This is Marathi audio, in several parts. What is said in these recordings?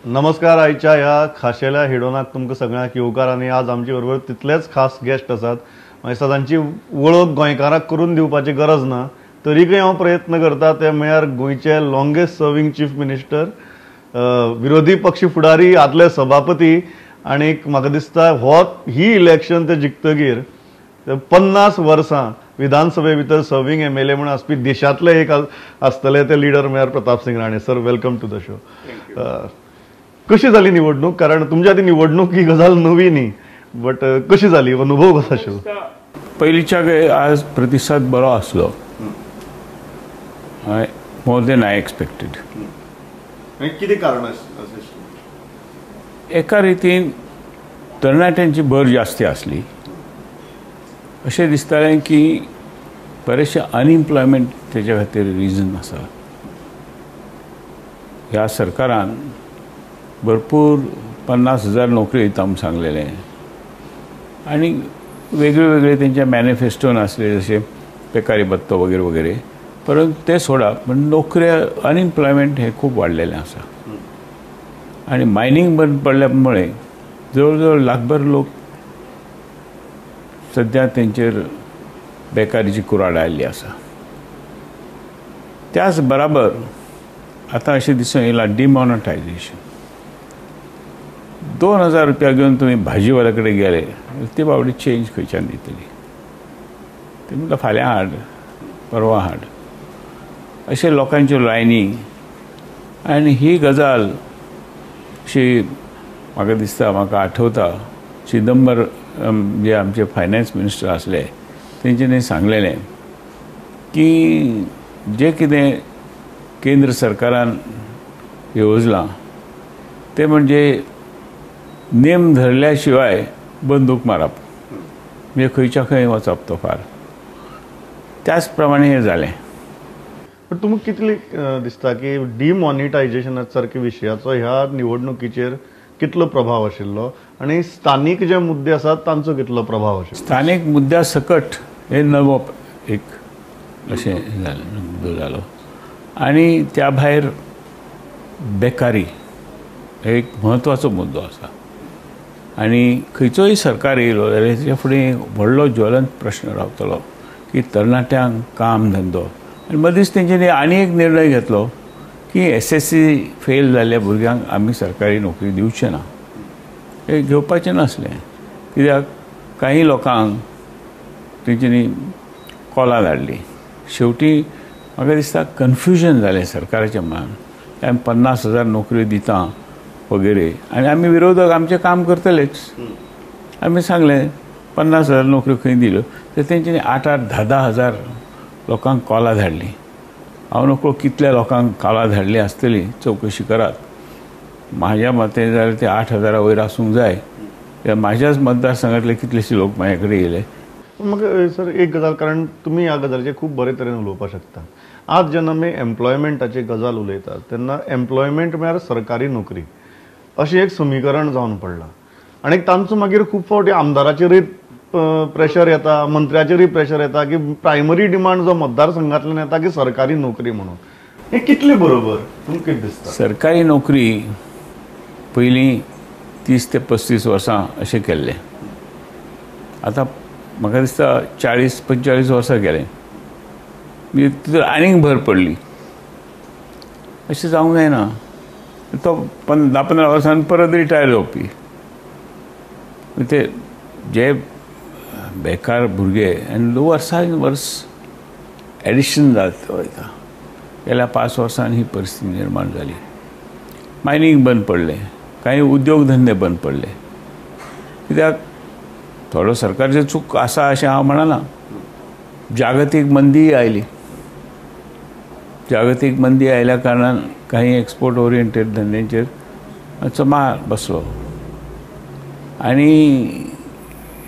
नमस्कार. आयच्या ह्या खाशेल्या हिडोनाक तुमकां सगळ्यांक येवकार. आनी आज आमचे बरोबर तितलेच खास गेस्ट आसात. सदांची वळख गोंयकारांक करून दिवपाची गरज ना, तरीकय हांव प्रयत्न करता ते म्हळ्यार गोंयचे लॉंगेस्ट सर्विंग चीफ मिनिस्टर, विरोधी पक्ष फुडारी, आदले सभापती, आनीक म्हाका दिसता ही इलेक्शन ते जिखतकीर 50 वर्सां विधानसभे भितर सर्विंग MLA म्हणून आसपी देशातले एक आसतले ते लिडर म्हळ्यार Pratap Singh Rane. Sir, welcome to the show. कशी जाली निवडणूक? कारण तुमच्या ती निवडणूक ही गजाल नवी न्ही, बट कशी जाली, अनुभव कसो आशिल्लो? पयलींच्या आज प्रतिसाद बरो आसलो, मोर देन आय एक्सपेक्टेड. कितें कारण? एका रितीन तरणाट्यांची भर जास्ती आसली. अशें दिसतालें की बरेचशे अनएम्प्लॉयमेंट तेच्या खातीर रिजन आसा. ह्या सरकारान भरपूर 50,000 नोकरी दिता म्हूण सांगलेलें, आनी वेगळे वेगळे तेंच्या मॅनिफेस्टोन आसले, जशे बेकारी भत्तो वगैरे वगैरे. परंतु ते सोडा, पण नोकऱ्या अनएम्प्लॉयमेंट हे खूप वाडलेलें आसा. आनी मायनींग बंद पडल्यामुळे जवळ जवळ लाखभर लोक सध्या तेंचेर बेकारीची कुराड आयिल्ली आसा. त्याच बराबर आतां अशें दिसून येयलां डिमॉनिटायझेशन. 2000 रुपया घेवन तुमी भाजीवाल्या कडेन गेले, ती बाबडी चेंज खंयच्यान दितली? ते म्हणटा फाल्यां हाड, परवां हाड, अशे लोकांच्यो लायनी. आनी ही गजाल अशी म्हाका दिसता, म्हाका आठवता चिदंबर जे आमचे फायनान्स मिनिस्टर आसले, तेंच्यांनी सांगलेलें की जे कितें केंद्र सरकारान येवजलां ते म्हणजे नेम धरल्या शिवाय बंदूक मारप, म्हणजे खंयच्या खंय वचप तो फार. त्याच प्रमाणे हे जालें. पण तुमकां कितली दिसता की डिमॉनिटायझेशन सारख्या विशयाचो ह्या निवडणुकीचेर कितलो प्रभाव आशिल्लो, आनी स्थानीक जे मुद्दे आसात तांचो कितलो प्रभाव आशिल्लो? स्थानीक मुद्द्या सकट हे नवो एक अशें मुद्दो जालो. आनी त्या भायर बेकारी एक म्हत्वाचो मुद्दो आसा. आनी खंयचोय सरकार येयलो जाल्यार तेच्या फुडें व्हडलो ज्वलंत प्रश्न रावतलो की तरणाट्यांक काम धंदो. आनी मदींच तेंच्यांनी आनी एक निर्णय घेतलो की SSC फेल जाल्ल्या भुरग्यांक आमी सरकारी नोकरी दिवचे ना. हे घेवपाचें नासलें, कित्याक काही लोकांक तेंच्यांनी कॉलां धाडलीं. शेवटी म्हाका दिसता कन्फ्युजन जालें सरकाराच्या मनांत. आमी 50,000 नोकऱ्यो दिता वगैरे, आनी आमी विरोधक आमचें काम करतलेच. आमी सांगलें 50,000 नोकऱ्यो खंय दिल्यो, तर तेंच्यांनी 8,000 10,000 लोकांक कॉलां धाडलीं. हांव नकळो कितल्या लोकांक कॉलां धाडलीं आसतलीं, चवकशी करात. म्हाज्या मते जाल्यार ते 8,000 वयर आसूंक जाय. म्हाज्याच मतदारसंघांतले कितलेशे लोक म्हाजे कडेन येयले. म्हाका सर एक गजाल, कारण तुमी ह्या गजालीचेर खूब बरे तरेन उलोवपाक शकता. आज जेन्ना आमी एम्प्लॉयमेंटाची गजाल उलयतात तेन्ना एम्प्लॉयमेंट म्हळ्यार सरकारी नोकरी अशें एक समीकरण जावन पडलां. आनी तांचो मागीर खूब फावटी आमदाराचेरूय प्रेशर येता, मंत्र्याचेरूय प्रेशर येता की प्रायमरी डिमांड जो मतदारसंघांतल्यान येता की सरकारी नोकरी म्हणून. हे कितले बरोबर तुमकां कितें दिसता? सरकारी नोकरी पयलीं 30 ते 35 वर्सां अशें केल्लें. आतां म्हाका दिसता 40-45 वर्सां केलें, म्हणजे तितूर आनीक भर पडली. अशें जावंक जायना. तो 10-15 वर्सांनी परत रिटायर जावपी. ते जे बेकार भुरगे आनी वर्सान वर्स एडिशन जात वयता. गेल्या 5 वर्सांनी ही परिस्थिती निर्माण जाली. मायनींग बंद पडलें, काही उद्योग धंदे बंद पडले. कित्याक थोडो सरकारचें चूक आसा अशें हांव म्हणना. जागतीक मंदी आयली. जागतीक मंदी आयल्या कारणान काही एक्सपोर्ट ओरिएंटेड धंद्यांचेर हाचो मार बसलो. आनी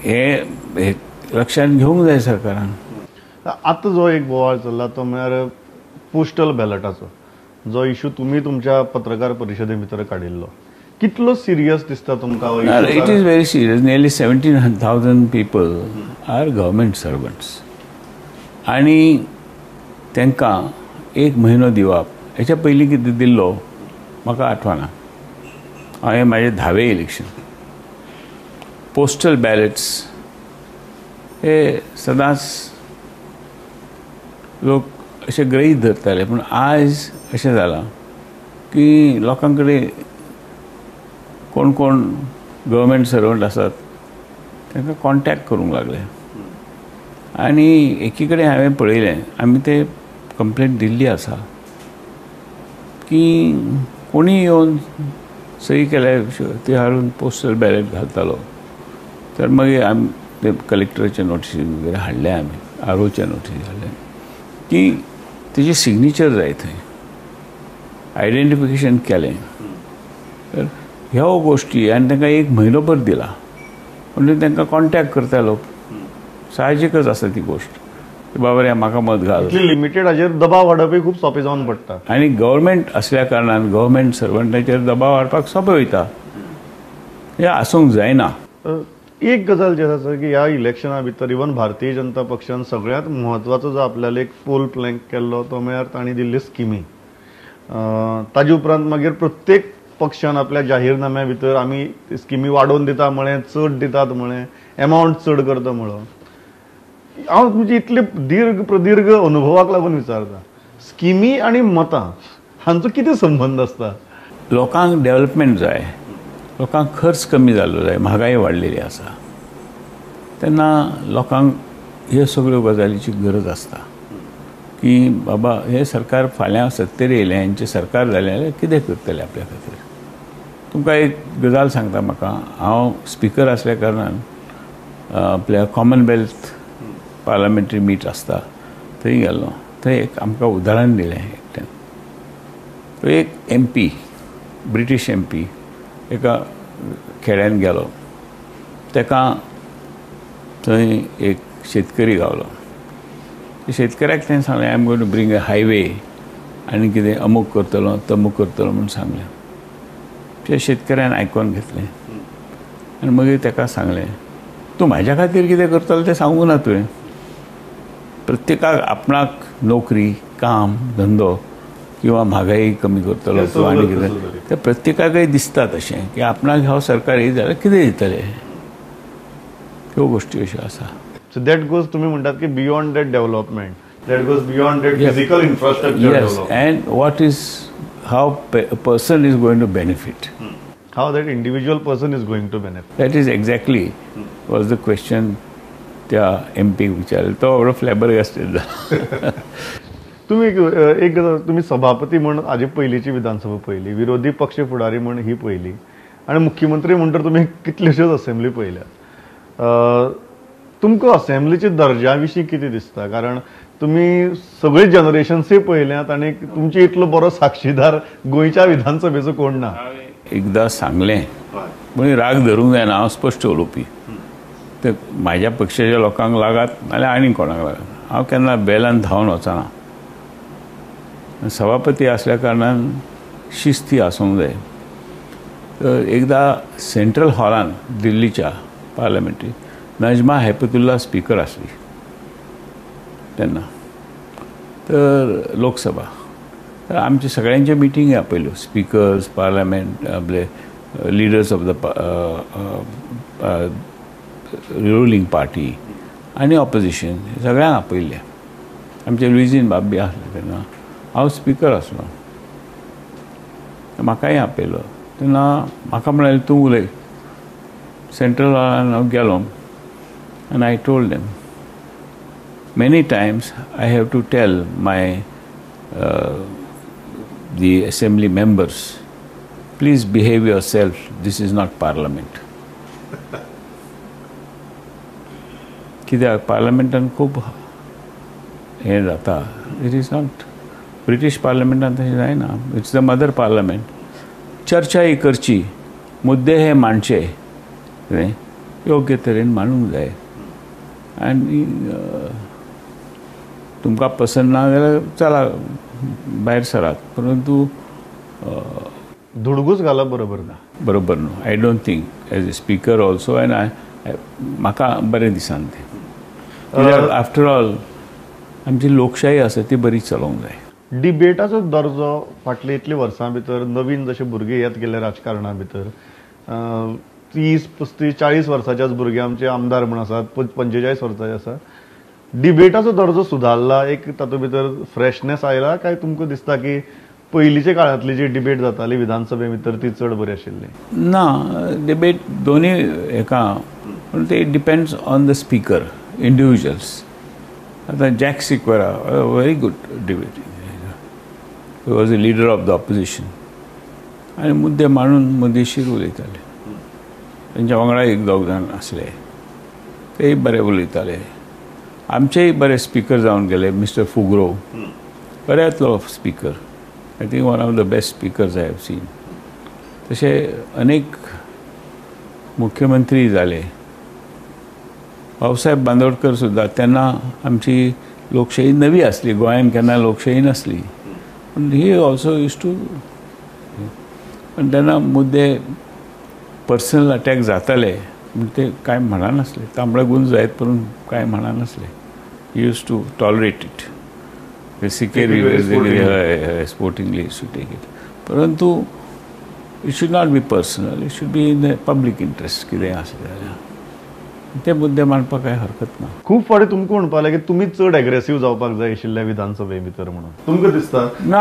हे लक्षांत घेवंक जाय सरकारान. आतां जो एक बोवाळ चल्ला तो म्हळ्यार पोस्टल बॅलटाचो, जो इश्यू तुमी तुमच्या पत्रकार परिशदे भितर काडिल्लो. कितलो सिरियस दिसता तुमकां? It is very serious. Nearly 17,000 people are government servants. आनी तांकां 1 म्हयनो दिवप, हेच्या पयलीं कितें दिल्लो म्हाका आठवना. हांवें म्हाजें 10वें इलेक्शन. पोस्टल बॅलेट्स हे सदांच लोक अशे गृहीत धरताले, पूण आज अशें जालां की लोकां कडेन कोण कोण गव्हर्मेंट सर्वंट आसात तांकां कॉन्टॅक्ट करूंक लागले. आनी एकी कडेन हांवें पळयलें, आमी ते कंप्लेंट दिल्ली आसा की कोणी येवन सही केल्या ते हाडून पोस्टल बॅलेट घालतालो. तर मागीर आमी ते कलेक्टराच्या नोटीसी वगैरे हाडले, आमी आरोच्या नोटीसी हाडले की तेजी सिग्नेचर जाय थंय, आयडेंटिफिकेशन केलें. तर ह्या गोश्टी आनी तांकां 1 म्हयनोभर दिला, म्हणजे तांकां कॉन्टॅक्ट करता लोक. साहजिकच आसा ती गोश्ट की बाबा रे म्हाका मत घाल. लिमिटेड हाजेर दबाव हाडपय खूब सोंपें जावन पडटा. आनी गव्हर्मेंट असल्या कारणान गव्हर्मेंट सर्वंटाचेर दबाव हाडपाक सोंपें वयता. हें आसूंक जायना. एक गजाल जी आसा की ह्या इलेक्शना भितर इवन भारतीय जनता पक्षान सगळ्यांत म्हत्वाचो जो आपल्याला एक पोल प्लॅन केल्लो तो म्हळ्यार तांणी दिल्ली स्किमी. ताजे उपरांत मागीर प्रत्येक पक्षान आपल्या जाहीरनाम्या भितर आमी स्किमी वाडोवन दिता म्हळें, चड दितात म्हळें, एमावंट चड करता म्हणून. हांव तुमचे इतले प्रदीर्घ अनुभवाक लागून विचारता, स्किमी आनी मतां हांचो कितें संबंद आसता? लोकांक डेव्हलपमेंट जाय, लोकांक खर्च कमी जाल्लो जाय, म्हारगाय वाडलेली आसा, तेन्ना लोकांक ह्यो सगळ्यो गजालीची गरज आसता की बाबा हे सरकार फाल्यां सत्तेर येयलें, हेंचें सरकार जालें जाल्यार कितें करतले आपल्या खातीर. तुमकां एक गजाल सांगता, म्हाका हांव स्पिकर आसल्या कारणान आपल्या कॉमनवेल्थ पार्लमेंटरी मीट आसता थंय गेल्लो. थंय एक आमकां उदाहरण दिलें एकट्यान. तो एक MP, ब्रिटीश MP एका खेड्यान गेलो, ताका थंय एक शेतकरी गावलो. शेतकऱ्याक ताणें सांगलें I am going to bring a highway आनी कितें अमूक करतलो तमूक करतलो म्हणून सांगलें. त्या शेतकऱ्यान आयकोन घेतलें आनी मागीर ताका सांगलें तूं म्हाज्या खातीर कितें करतलो तें सांगूं ना तुवें. प्रत्येकाक आपणाक नोकरी, काम, धंदो किंवा म्हारगाय कमी करतलो किंवा आनी कितें तें प्रत्येकाकय दिसता तशें की आपणाक हो सरकार येयत जाल्यार कितें दितले. ह्यो गोश्टी अश्यो आसा. So that goes, तुम्ही म्हणतात की beyond that development, that goes beyond that physical infrastructure development. And what is, how a person is going to benefit. How that individual person is going to benefit. That is exactly was the question त्या MP विचारलं. तो बरो फ्लॅबरगास्टेड झाला. तुम्ही एक गजाल, तुम्ही सभापती म्हणून हाजे पयलींची विधानसभा पयली, विरोधी पक्ष फुडारी म्हणून ही पयली, आणि मुख्यमंत्री म्हणटर तुम्ही कितल्योश्योच असेंब्ली पयल्यात. तुमकां असेंब्लीच्या दर्जा विशीं कितें दिसता? कारण तुम्ही सगळे जनरेशन्सय पळयल्यात आनी तुमचे इतलो बरो साक्षीदार गोंयच्या विधानसभेचो कोण ना. एकदां सांगलें पूण राग धरूंक जायना, हांव स्पश्ट उलोवपी. ते म्हाज्या पक्षाच्या लोकांक लागात नाल्यार आनी कोणाक लागात, हांव केन्ना बेलान धांवन वचना. सभापती असल्या कारणान शिस्ती आसूंक जाय. तर एकदां सेंट्रल हॉलान दिल्लीच्या पार्लमेंटरी नजमा हेपतुल्ला स्पीकर आसली तेन्ना, तर लोकसभा. तर आमचे सगळ्यांचे मिटींग आपयल्यो, स्पीकर्स, पार्लमेंट, आपले leaders of the ruling party आनी ऑपोजिशन सगळ्यांक आपयल्ले. आमचे लुईजीन बाब बी आसले तेन्ना, हांव स्पीकर आसलो, म्हाकाय आपयलो. तेन्ना म्हाका म्हणाले तूं उलय. सेंट्रल हॉलान हांव गेलो and I told them many times I have to tell the assembly members, please behave yourself, this is not parliament. कित्याक पार्लमेंटान खूब हें जाता. इट इज नॉट ब्रिटीश पार्लमेंटान तशें जायना. It's the mother parliament. चर्चा ही करची, मुद्दे हे मांडचे, योग्य तरेन मांडूंक जाय. आनी तुमकां पसंद ना जाल्यार चला भायर सरात, परंतु धुडगूस घालप बरोबर ना. बरोबर न्हू. I don't think as a speaker also. End म्हाका बरें दिसान तें. आफ्टर ऑल आमची लोकशाही आसा ती बरी चलोवंक जाय. डिबेटाचो दर्जो फाटली इतली वर्सां भितर नवीन जशे भुरगे येत गेले राजकारणा भितर 30-35-40 वर्साच्याच भुरगे आमचे आमदार म्हण आसात 45 वर्साचे आसा डिबेटाचो दर्जो सुदारला एक तातूंत भितर फ्रेशनेस आयला काय तुमकां दिसता की पयलींच्या काळांतली जी डिबेट जाताली विधानसभे भितर ती चड बरी आशिल्ली ना डिबेट दोन्ही एका पण ते depends on the speaker individuals आता Jack Sequeira very good debate he was a leader of the opposition आणि मुद्दे मांडून मदेशीर उलयताले तांच्या वांगडा एक दोग जाण आसले तेय बरे उलयताले आमचेय बरे स्पीकर जावन गेले मिस्टर फुगरो बऱ्यातलो speaker I think one of the best speakers I have seen तसे अनेक मुख्यमंत्री जाले भाऊसाहेब बांदोडकर सुद्धा त्यांना आमची लोकशाही नवी असली गोंयान केन्ना लोकशाही नसली पण ही ऑल्सो यूज टू पण त्यांना मुद्दे पर्सनल अटॅक जाताले ते काय म्हणा नसले तांबडे गुंज जायत पण काय म्हणा नसले use to tolerate it basically sportingly should take it परंतु it should not be personal it should be in the public interest कितें आसलें जाल्यार ते मुद्दे मांडपाक काय हरकत ना खूप फावटी तुमकां म्हणपाक की तुमी चड एग्रेसीव जावपाक जाय आशिल्ल्या विधानसभे भितर म्हणून तुमकां दिसता ना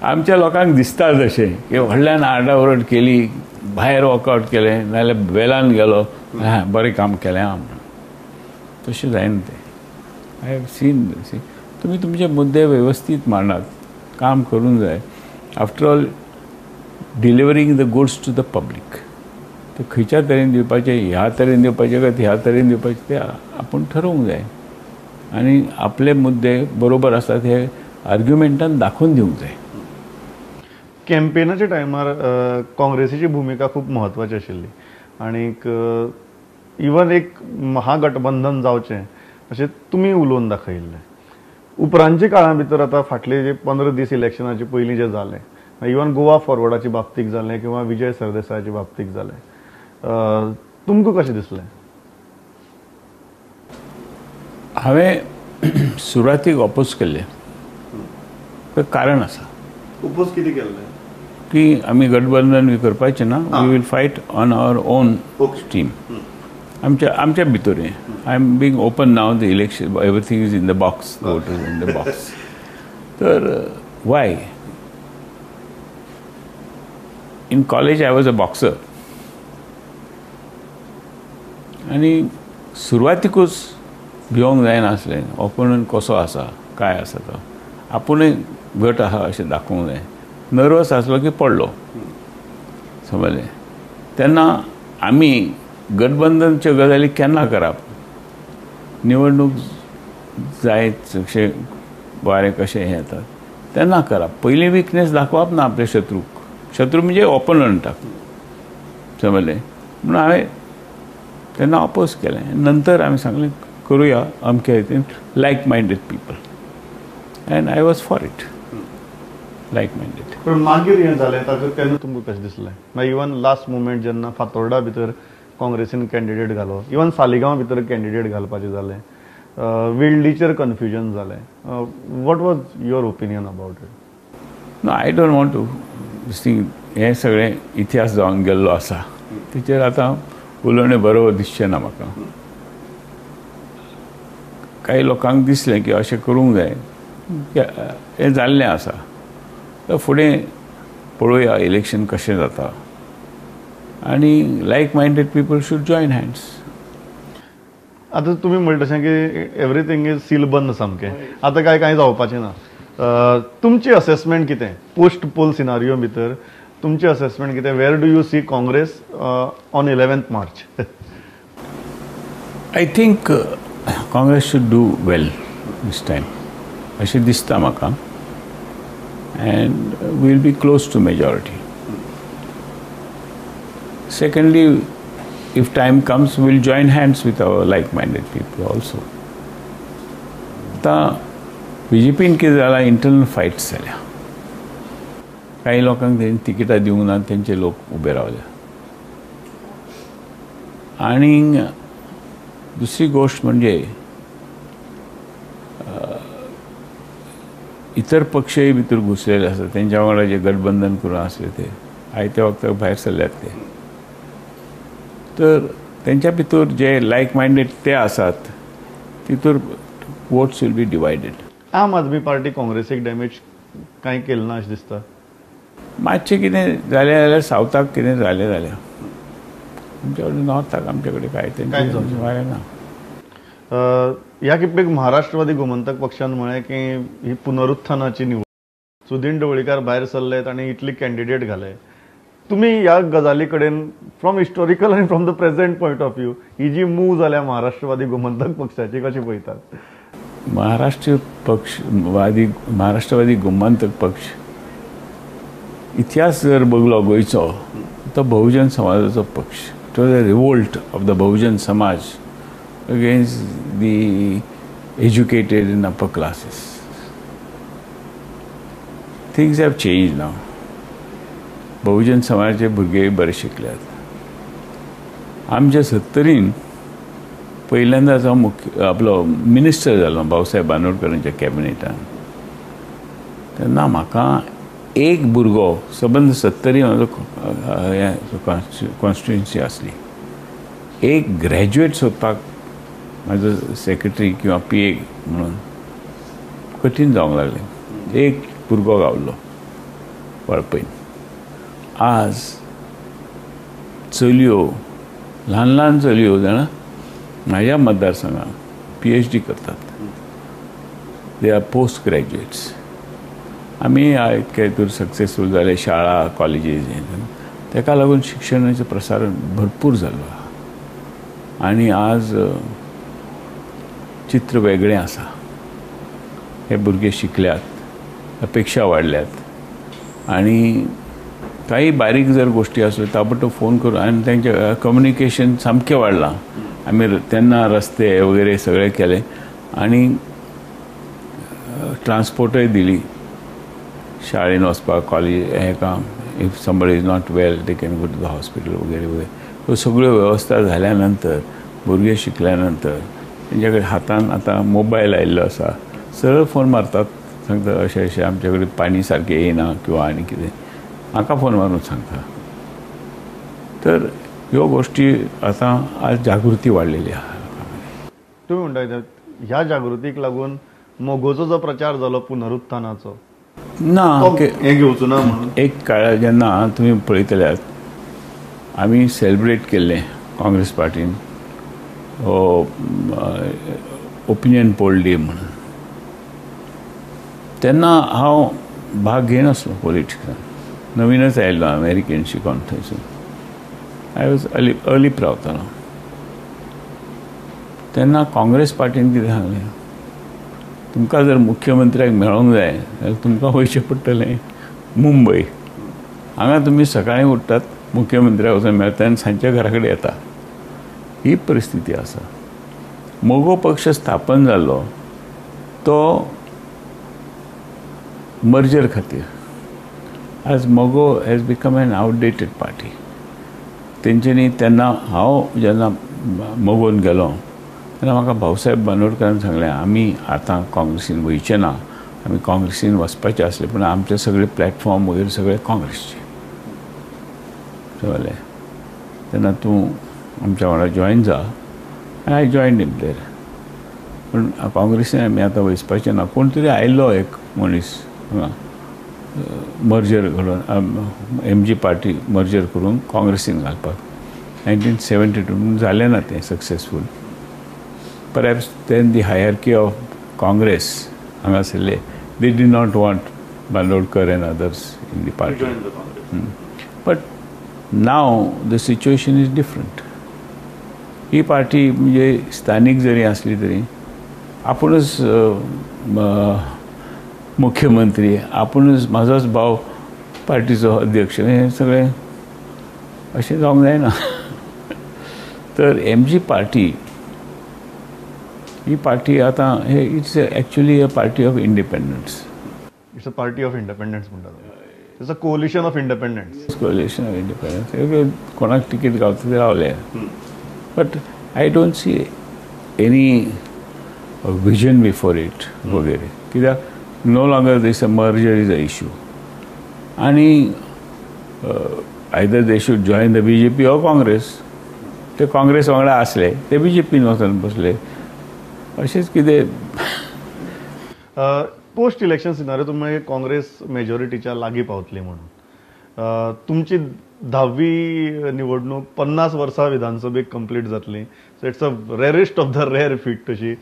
आमच्या लोकांक दिसता जशें की व्हडल्यान आरडाओरड केली भायर वॉकआउट केलें नाजाल्यार वेलान गेलो बरें काम केलें म्हणून तशें जायना तें आय हॅव सीन तुमी तुमचे मुद्दे वेवस्थीत मांडात काम करूंक जाय after all delivering the goods to the public ते खंयच्या तरेन दिवपाचे ह्या तरेन दिवपाचे काय ह्या तरेन दिवपाचे ते आपूण ठरोवंक जाय आनी आपले मुद्दे बरोबर आसात हे आर्ग्युमेंटान दाखोवन दिवंक जाय कॅम्पेनाच्या टायमार काँग्रेसीची भुमिका खूप म्हत्वाची आशिल्ली आनीक इवन एक महागठबंधन जावचें अशें तुमी उलोवन दाखयल्लें उपरांतच्या काळा भितर आतां फाटले जे 15 दीस इलेक्शनाचे पयलीं जे जाले इवन गोवा फॉरवर्डाच्या बाबतींत जालें किंवा विजय सरदेसायाच्या बाबतींत जालें तुमकां कशें दिसलें हांवें सुरवातीक ऑपोज केल्लें कारण आसा ऑपोज कितें केल्लें की आमी गठबंधन करपाचें ना we will fight on our own team आमच्या भितर I am being open now the election everything is in the box vote is in the box तर why in college I was a boxer आनी सुरवातीकूच भिवंक जायनासलें ओपोनंट कसो आसा काय आसा तो आपुणूय घट आहा अशें दाखोवंक जाय नर्वस आसलो की पडलो समजलें तेन्ना आमी गठबंधनच्यो गजाली केन्ना करप निवडणूक जायत अशें वारें कशें हें येतात तेन्ना करप पयलीं विकनेस दाखोवप ना आपल्या शत्रू म्हणजे ओपोनंटाक समजलें म्हणून हांवें तेन्ना ऑपोज केलें नंतर हांवें सांगलें करुया अमके हितून like minded people and I was for it like minded पण मागीर हें जालें ताका तेन्ना तुमकां कशें दिसलें मागीर इवन लास्ट मुमेंट जेन्ना फातोर्डा भितर काँग्रेसीन कॅन्डिडेट घालो इवन सालिगांव भितर कॅन्डिडेट घालपाचें जालें वेल्डीचेर कन्फ्युजन जालें what was your opinion about it no I don't want to think हें सगळें इतिहास जावन गेल्लो आसा तेचेर आतां उलोवणें बरोबर दिसचें ना म्हाका काही लोकांक दिसलें की अशें करूंक जाय हें जाल्लें आसा तर फुडें पळोवया इलेक्शन कशें जाता आनी like minded people should join hands आतां तुमी म्हणटा तशें की एवरीथींग इज सील बंद सामकें आतां कांय जावपाचें ना तुमची असेसमेंट कितें पोस्ट पोल सिनारियो भितर तुमची असेसमेंट कितें where do you see Congress on 11th March I think Congress should do well this time अशें दिसता म्हाका and we'll be close to majority. Secondly, if time comes, we'll join hands with our like-minded people also. आता BJP कितें जालां इंटरनल फायट्स जाल्या काही लोकांक तेंची तिकिटां दिवंक ना तेंचे लोक उबे रावल्या आनी दुसरी गोश्ट म्हणजे इतर पक्षही भितर घुसलेले असतात, त्यांच्या वांगडा जे गठबंधन करून असले ते आयत्या वखदाक भायर सरल्यात ते. तर त्यांच्या भितर जे लायक मायंडेड ते आसात तितूर वोट्स विल बी डिवायडेड. आम आदमी पार्टी काँग्रेसीक डॅमेज कांय केलें ना अशें दिसता. मातशें कितें जालें जाल्यार सावथाक कितें जालें जाल्यार आमच्या कडेन नॉर्थाक आमचे कडेन कांय जालें ना. ह्या खेपेक महाराष्ट्रवादी गोमंतक पक्षान म्हळें की ही पुनरुत्थानाची निवड, सुदीन ढवळीकार भायर सरलेत आनी इतले कॅन्डिडेट घाले. तुमी ह्या गजाली कडेन फ्रॉम हिस्टॉरिकल आनी from the present point of view ही जी मूव जाल्या महाराष्ट्रवादी गोमंतक पक्षाची कशी पळयतात? महाराष्ट्रवादी गोमंतक पक्ष इतिहास जर बघलो गोंयचो तो बहुजन समाजाचो पक्ष. It was a revolt of the Bahujan Samaj against the educated and upper classes. Things have changed now. बहुजन समाजाचे भुरगे बरे शिकल्यात. आमच्या 70रीन पहिल्यांदाच हांव आपलो मिनिस्टर जालो भाऊसाहेब बांदोडकरांच्या कॅबिनेटान. तेन्ना म्हाका एक भुरगो सबंद 70री म्हाजो कॉन्स्टिट्युएन्सी आसली, एक ग्रॅज्युएट सोदपाक म्हाजो सेक्रेटरी किंवा PA म्हणून कठीण जावंक लागलें. एक भुरगो गावलो वळपैन. आज चलयो, ल्हान ल्हान चलयो जाणा म्हाज्या मतदारसंघात PhD करतात. They are post graduates. आमी इतके सक्सेसफूल जाले शाळा कॉलेजीस ताका लागून शिक्षणाचें प्रसारण भरपूर जालो आनी आज चित्र वेगळें आसा. हे भुरगे शिकल्यात, अपेक्षा वाडल्यात आनी काही बारीक जर गोष्टी असल्यो ताबडतोब फोन करून आनी तेंचें कम्युनिकेशन सामकें वाडलां. आमी तेन्ना रस्ते वगैरे सगळे केले आनी ट्रान्सपोर्टय दिली शाळेन वचपाक, कॉलेज हेका. If somebody is not well they can go to the hospital वगैरे वगैरे. ह्यो सगळ्यो वेवस्था झाल्या नंतर भुरगे शिकल्या नंतर तेंच्या कडेन हातान आतां मोबायल आयिल्लो आसा. सरळ फोन मारतात, सांगता अशें अशें आमचे कडेन पाणी सारकें येयना किंवा आनी कितें, म्हाका फोन मारून सांगता. तर ह्यो गोश्टी आतां आज जागृती वाडलेली आहा. तुमी म्हणटा ह्या जागृतीक लागून मोगोचो जो प्रचार जालो पुनरुत्थानाचो ना हे घेवचो ना म्हणून एक काळ जेन्ना तुमी पळयतल्यात आमी सेलिब्रेट केल्लें काँग्रेस पार्टीन ओपिनियन पोल डे म्हणून, तेन्ना हांव भाग घेनासलो पॉलिटिक्सान. नवीनच आयिल्लो अमेरिकेन शिकोन थंयसून. आय वॉज अलीप रावतालो. तेन्ना काँग्रेस पार्टीन कितें सांगलें, तुमकां जर मुख्यमंत्र्याक मेळोंक जाय जाल्यार तुमकां वयचें पडटलें मुंबय. हांगा तुमी सकाळीं उठ्ठात मुख्यमंत्र्याक वचून मेळटा आनी सांजच्या घरा कडेन येता. ही परिस्थिती आसा. मोगो पक्ष स्थापन जाल्लो तो मर्जर खातीर. आज मोगो has become an outdated party. तेंच्यांनी तेन्ना हांव जेन्ना मोगोन गेलो तेन्ना म्हाका भाऊसाहेब बांदोडकरान सांगलें आमी आतां काँग्रेसीन वयचे ना, आमी काँग्रेसीन वचपाचे आसले पूण आमचे सगळे प्लॅटफॉर्म वगैरे सगळे काँग्रेसचे. कळ्ळें? तेन्ना तूं आमच्या वांगडा जॉयन जा. I join him there. पूण काँग्रेसीन आमी आतां वचपाचें ना. कोण तरी आयिल्लो एक मनीस हांगा मर्जर घडोवन MG पार्टी मर्जर करून काँग्रेसीन घालपाक 1972 जालें ना तें successful. Perhaps then the hierarchy of Congress, they did not want Bandodkar and others in the party. But now the situation is different. He party म्हणजे स्थानिक जरी असली तरी आपणच मुख्यमंत्री, आपणच म्हाजोच भाव पार्टीचो अध्यक्ष, हे सगळें अशें जावंक जायना. तर MG पार्टी ही पार्टी आतां हे it's actually a party of independents. It's a party of independents म्हणटात. It's a coalition of independents. Coalition of independents. कोणाक तिकीट गावता ते रावले. But I don't see any vision before it वगैरे. कित्याक no longer this a merger is an issue. आणि either they should join the BJP or Congress. ते काँग्रेस वांगडा असले ते BJP वचून बसले अशेंच कितें. पोस्ट इलेक्शन सिनारियो तुम्ही काँग्रेस मेजॉरिटीच्या लागीं पावतली म्हणून तुमची 10वी निवडणूक 50 वर्सां विधानसभेक कंप्लीट जातली. So it's a rarest of the rare feet तशी.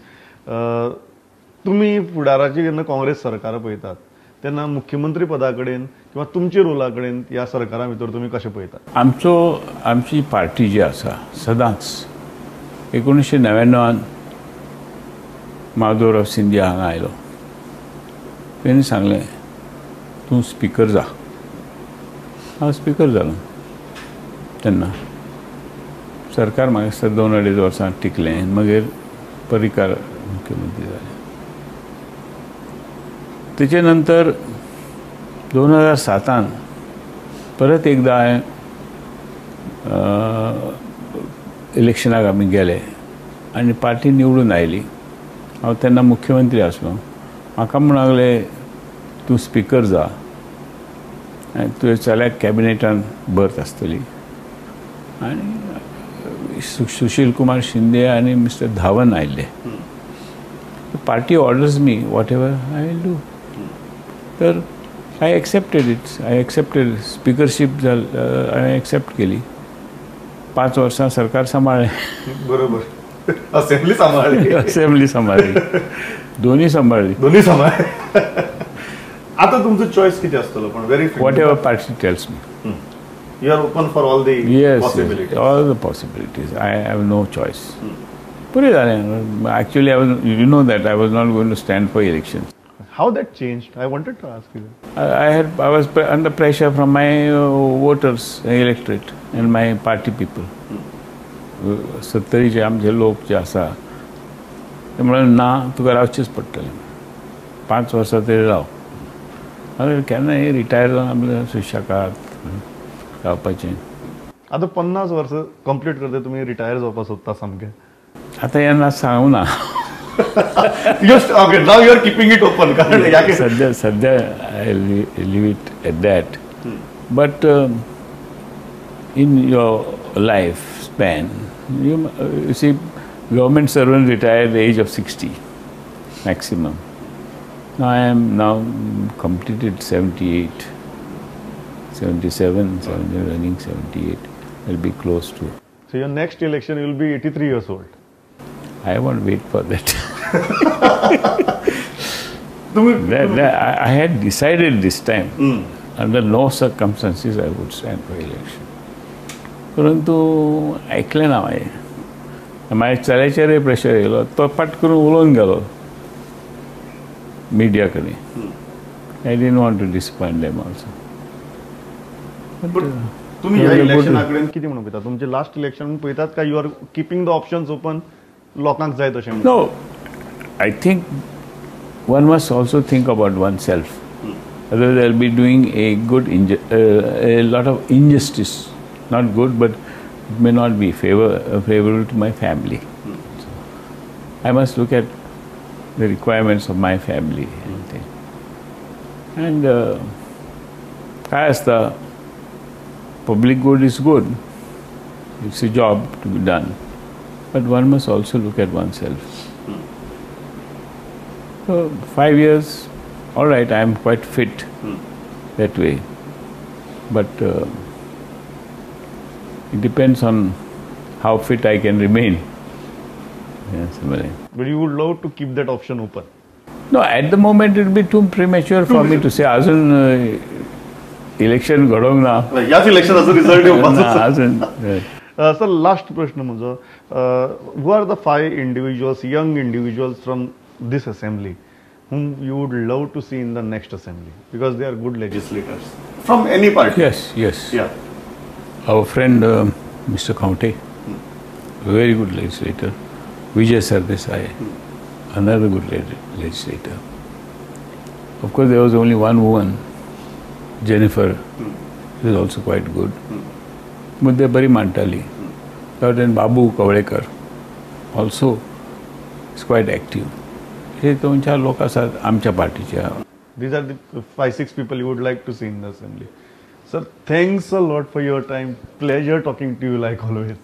तुम्ही फुडाराची जेन्ना काँग्रेस सरकार पळयतात तेन्ना मुख्यमंत्री पदा कडेन किंवा तुमच्या रोला कडेन ह्या सरकारा भितर तुम्ही कशें पळयतात? आमची पार्टी जी आसा सदांच 1999 माधवराव सिंधिया हांगा आयलो. तेणी सांगलें तूं स्पीकर जा. हांव स्पीकर जालो. तेन्ना सरकार म्हाका 2-2.5 वर्सां टिकलें. मागीर पर्रीकार मुख्यमंत्री जाले. तेचे नंतर 2007 परत एकदा हांवें इलेक्शनाक आमी गेले आनी पार्टी निवडून आयली. हांव तेन्ना मुख्यमंत्री आसलो. म्हाका म्हणलें तूं स्पीकर जा आनी तुज्या चल्याक कॅबिनेटान बर्थ आसतली. आनी सुशील कुमार शिंदे आनी मिस्टर धावन आयिल्ले. Party orders me whatever I will do. तर I accepted it. I accepted speakership हांवें एक्सेप्ट केली. 5 वर्सां सरकार सांबाळ्ळें. बरोबर. असेंब्ली सांबाळली. असेंब्ली सांबाळली. दोन्ही सांबाळली. आता तुमचं चॉईस किती असतलो पण very whatever party tells me. You are open for all the possibilities. All the possibilities. I have no choice. पुरे जालें. Actually you know that I was not going to stand for election. How that changed? I wanted to ask you. I was under pressure from my voters, electorate, and my party people. 70चे आमचे लोक जे आसा ते म्हणाले ना तुका रावचेच पडटलें. 5 वर्सां तरी राव. हांवें केन्ना रिटायर जावन आपल्या सुशेगाद रावपाचें. आतां 50 वर्सां कंप्लीट करता तुमी रिटायर जावपाक सोदता सामकें. आतां येन्ना सांगू ना. Okay, now you are keeping it open. सध्या I leave it at that. But in your life span, you see, government servants retire at the age of 60 maximum. Now I am completed 78, 77, running 78. I'll be close to. So your next election you will be 83 years old. I won't wait for that. I had decided this time, under no circumstances I would stand for election. परंतु ऐकलें ना हांवें. म्हाज्या चल्याचेर प्रेशर येयलो. तो पट करून उलोवन गेलो मिडिया कडेन. I didn't want to disappoint them also. तुम्ही ह्या इलेक्शना कडेन कितें म्हणून पळयतात? तुमचे लास्ट इलेक्शन पळयतात काय you are keeping the options open? लोकांक जाय तशें. No, I think one must also think about oneself. Otherwise, I'll be doing a lot of injustice. Not good, but it may not be favorable to my family. So, I must look at the requirements of my family and things. And as the public good is good, it's a job to be done. But one must also look at oneself. So 5 years, all right, I am quite fit that way. But it depends on how fit I can remain. Yes, but you would love to keep that option open? No, at the moment it will be too premature for me to say. Azun election घडोवंक ना. याच इलेक्शनाचो रिझल्ट येवपाचो. अजून. सर लास्ट प्रश्न म्हजो. Who are the 5 individuals, young individuals from this assembly whom you would love to see in the next assembly because they are good legislators from any party? Yes. Yeah. Our friend Mr. Kaunte, very good legislator. Vijay Sardesai, another good legislator. Of course, there was only one woman, Jennifer. She is also quite good. मुद्दे बरी मांडटाली. then Babu Kavlekar also is quite active. हे 2-4 लोक आसात आमच्या पार्टीच्या. These are the 5-6 people you would like to see in the assembly. Sir, thanks a lot for your time. Pleasure talking to you like always.